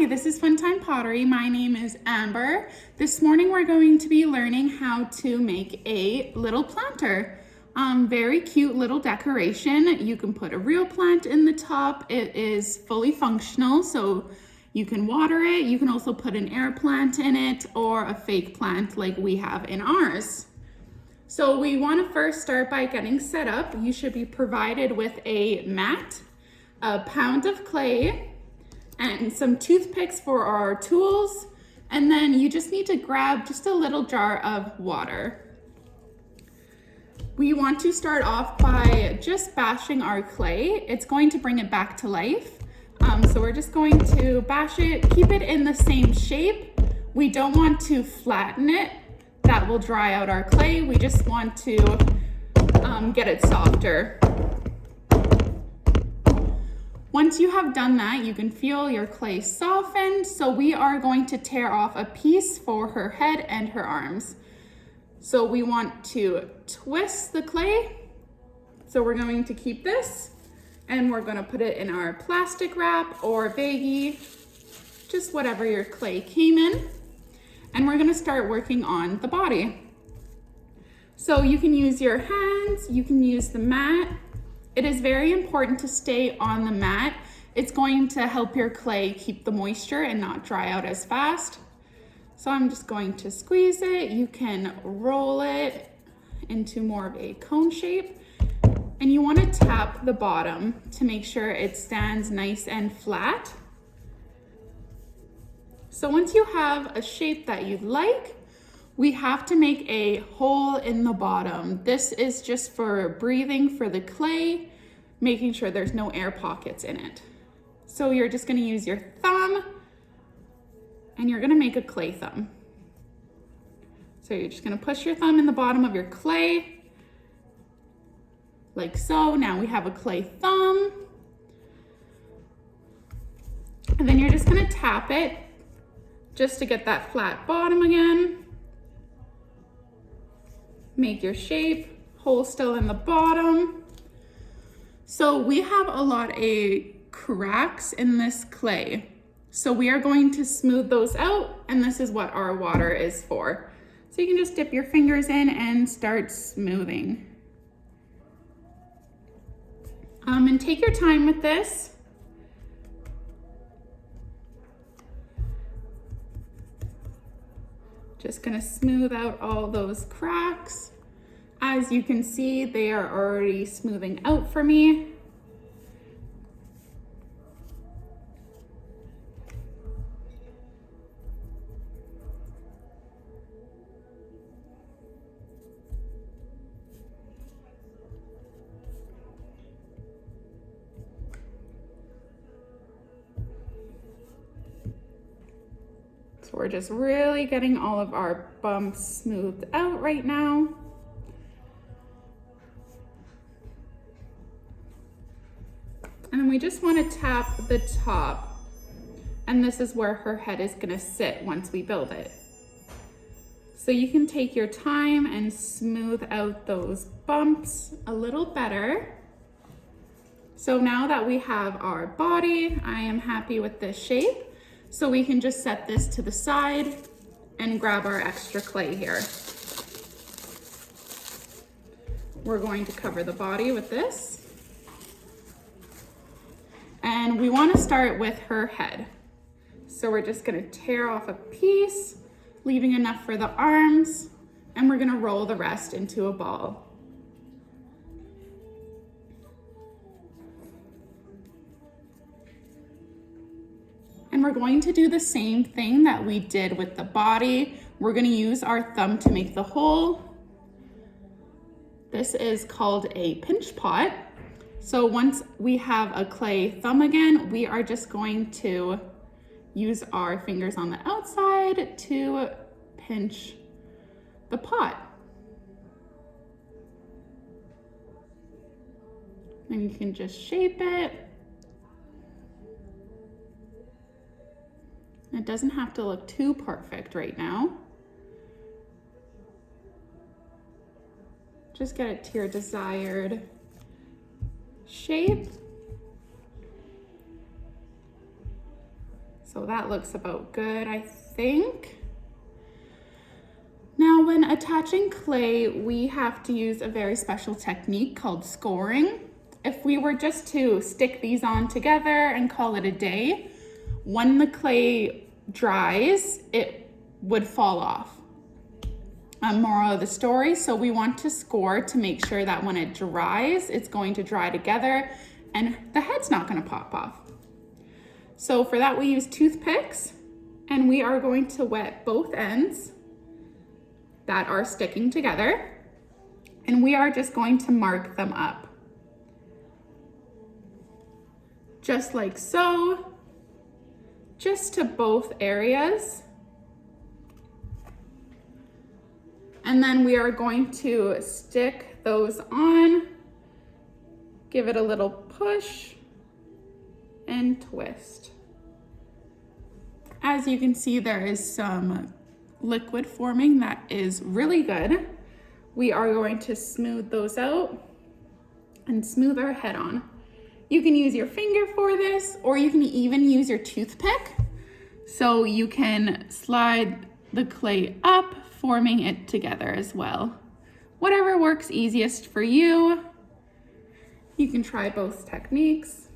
Hi, this is Funtime Pottery. My name is Amber. This morning we're going to be learning how to make a little planter. Very cute little decoration. You can put a real plant in the top. It is fully functional, so you can water it. You can also put an air plant in it or a fake plant like we have in ours. So we want to first start by getting set up. You should be provided with a mat, a pound of clay, and some toothpicks for our tools, and then you just need to grab just a little jar of water. We want to start off by just bashing our clay. It's going to bring it back to life. So we're just going to bash it, keep it in the same shape. We don't want to flatten it. That will dry out our clay. We just want to get it softer. Once you have done that, you can feel your clay softened. So we are going to tear off a piece for her head and her arms. So we want to twist the clay. So we're going to keep this and we're going to put it in our plastic wrap or baggie, just whatever your clay came in. And we're going to start working on the body. So you can use your hands, you can use the mat. It is very important to stay on the mat. It's going to help your clay keep the moisture and not dry out as fast. So I'm just going to squeeze it. You can roll it into more of a cone shape. And you want to tap the bottom to make sure it stands nice and flat. So once you have a shape that you'd like, we have to make a hole in the bottom. This is just for breathing for the clay, making sure there's no air pockets in it. So you're just gonna use your thumb and you're gonna make a clay thumb. So you're just gonna push your thumb in the bottom of your clay, like so. Now we have a clay thumb. And then you're just gonna tap it just to get that flat bottom again. Make your shape, hole still in the bottom. So we have a lot of cracks in this clay. So we are going to smooth those out, and this is what our water is for. So you can just dip your fingers in and start smoothing. And take your time with this. Just gonna smooth out all those cracks. As you can see, they are already smoothing out for me. So we're just really getting all of our bumps smoothed out right now. And then we just want to tap the top. And this is where her head is going to sit once we build it. So you can take your time and smooth out those bumps a little better. So now that we have our body, I am happy with this shape. So we can just set this to the side and grab our extra clay here. We're going to cover the body with this. And we want to start with her head. So we're just going to tear off a piece, leaving enough for the arms, and we're going to roll the rest into a ball. And we're going to do the same thing that we did with the body. We're going to use our thumb to make the hole. This is called a pinch pot. So once we have a clay thumb again, we are just going to use our fingers on the outside to pinch the pot. And you can just shape it. It doesn't have to look too perfect right now. Just get it to your desired shape. So that looks about good, I think. Now, when attaching clay, we have to use a very special technique called scoring. If we were just to stick these on together and call it a day, when the clay dries, it would fall off. Moral of the story, so we want to score to make sure that when it dries, it's going to dry together and the head's not going to pop off. So for that, we use toothpicks, and we are going to wet both ends that are sticking together, and we are just going to mark them up. Just like so, just to both areas. And then we are going to stick those on, give it a little push, and twist. As you can see, there is some liquid forming that is really good. We are going to smooth those out and smooth our head on. You can use your finger for this, or you can even use your toothpick. So you can slide the clay up, forming it together as well. Whatever works easiest for you. You can try both techniques.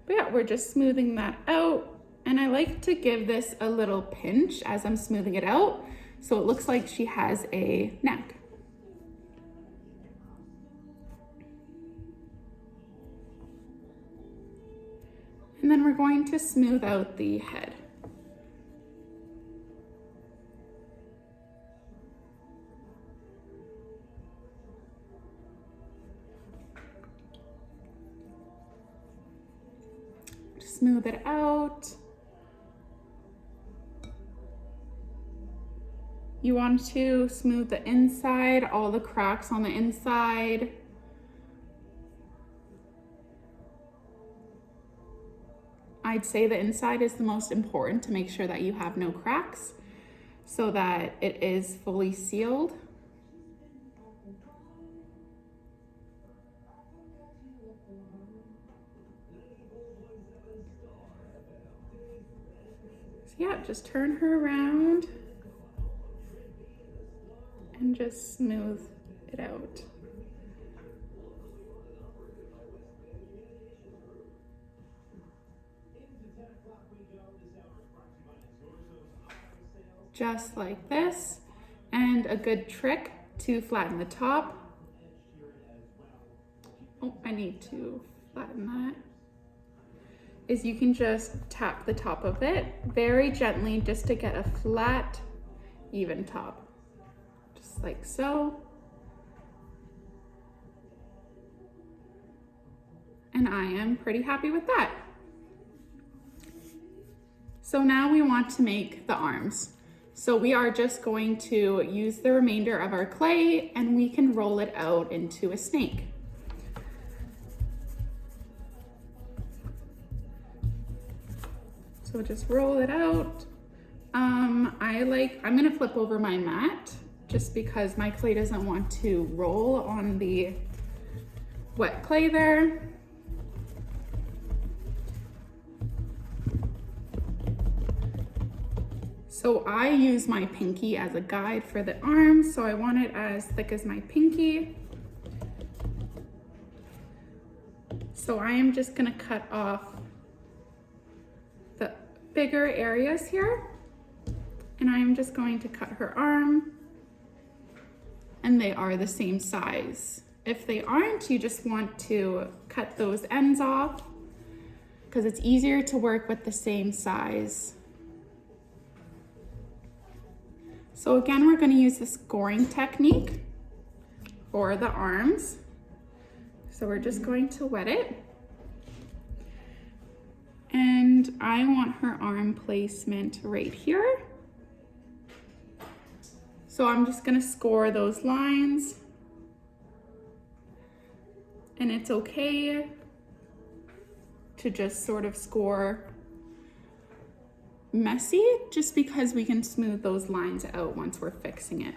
But yeah, we're just smoothing that out. And I like to give this a little pinch as I'm smoothing it out, so it looks like she has a neck. And then we're going to smooth out the head. Smooth it out. You want to smooth the inside, all the cracks on the inside. I'd say the inside is the most important to make sure that you have no cracks so that it is fully sealed. So yeah, just turn her around and just smooth it out. Just like this. And a good trick to flatten the top. Oh, I need to flatten that. Is you can just tap the top of it very gently just to get a flat, even top. Just like so. And I am pretty happy with that. So now we want to make the arms. So we are just going to use the remainder of our clay and we can roll it out into a snake. So just roll it out. I'm gonna flip over my mat just because my clay doesn't want to roll on the wet clay there. So I use my pinky as a guide for the arms, so I want it as thick as my pinky. So I am just gonna cut off the bigger areas here, and I am just going to cut her arm, and they are the same size. If they aren't, you just want to cut those ends off because it's easier to work with the same size. So again, we're going to use the scoring technique for the arms. So we're just going to wet it. And I want her arm placement right here. So I'm just going to score those lines. And it's okay to just sort of score messy, just because we can smooth those lines out once we're fixing it.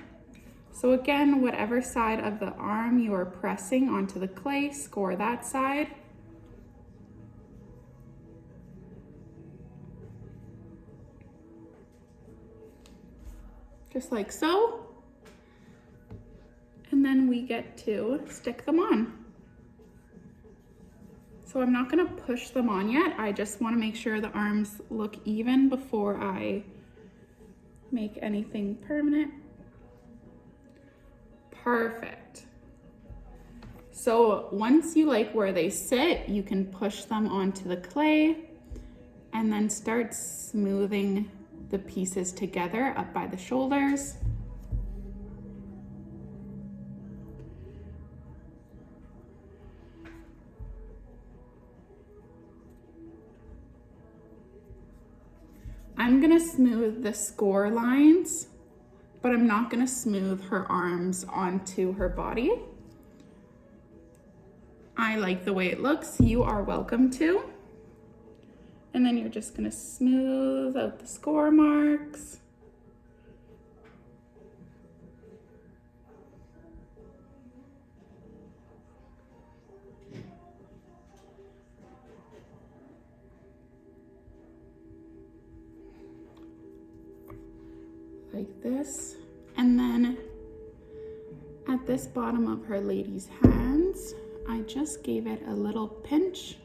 So again, whatever side of the arm you are pressing onto the clay, score that side. just like so. And then we get to stick them on. So I'm not gonna push them on yet. I just wanna make sure the arms look even before I make anything permanent. Perfect. So once you like where they sit, you can push them onto the clay and then start smoothing the pieces together up by the shoulders. I'm gonna smooth the score lines, but I'm not gonna smooth her arms onto her body. I like the way it looks. You are welcome to. And then you're just gonna smooth out the score marks. Like this. And then at this bottom of her lady's hands, I just gave it a little pinch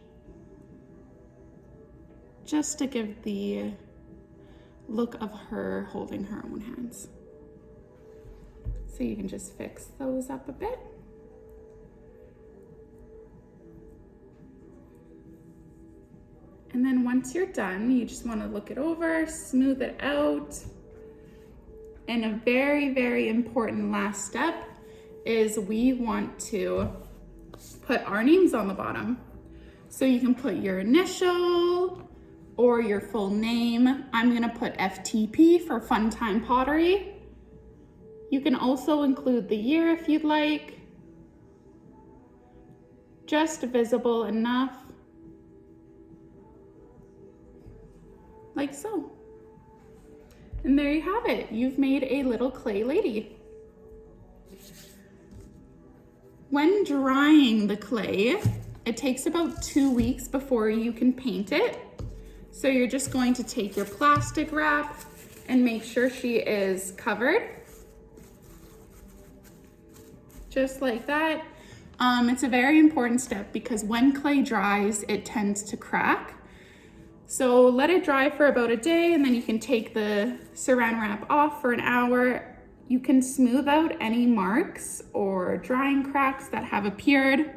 just to give the look of her holding her own hands. So you can just fix those up a bit. And then once you're done, you just want to look it over, smooth it out. And a very, very important last step is we want to put our names on the bottom. So you can put your initial or your full name. I'm gonna put FTP for Fun Time Pottery. You can also include the year if you'd like. Just visible enough. Like so. And there you have it. You've made a little clay lady. When drying the clay, it takes about 2 weeks before you can paint it. So you're just going to take your plastic wrap and make sure she is covered. Just like that. It's a very important step because when clay dries, it tends to crack. So let it dry for about a day and then you can take the saran wrap off for an hour. You can smooth out any marks or drying cracks that have appeared.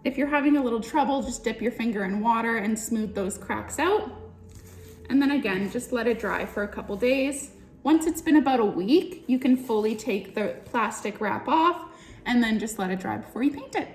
If you're having a little trouble, just dip your finger in water and smooth those cracks out. And then again, just let it dry for a couple days. Once it's been about a week, you can fully take the plastic wrap off and then just let it dry before you paint it.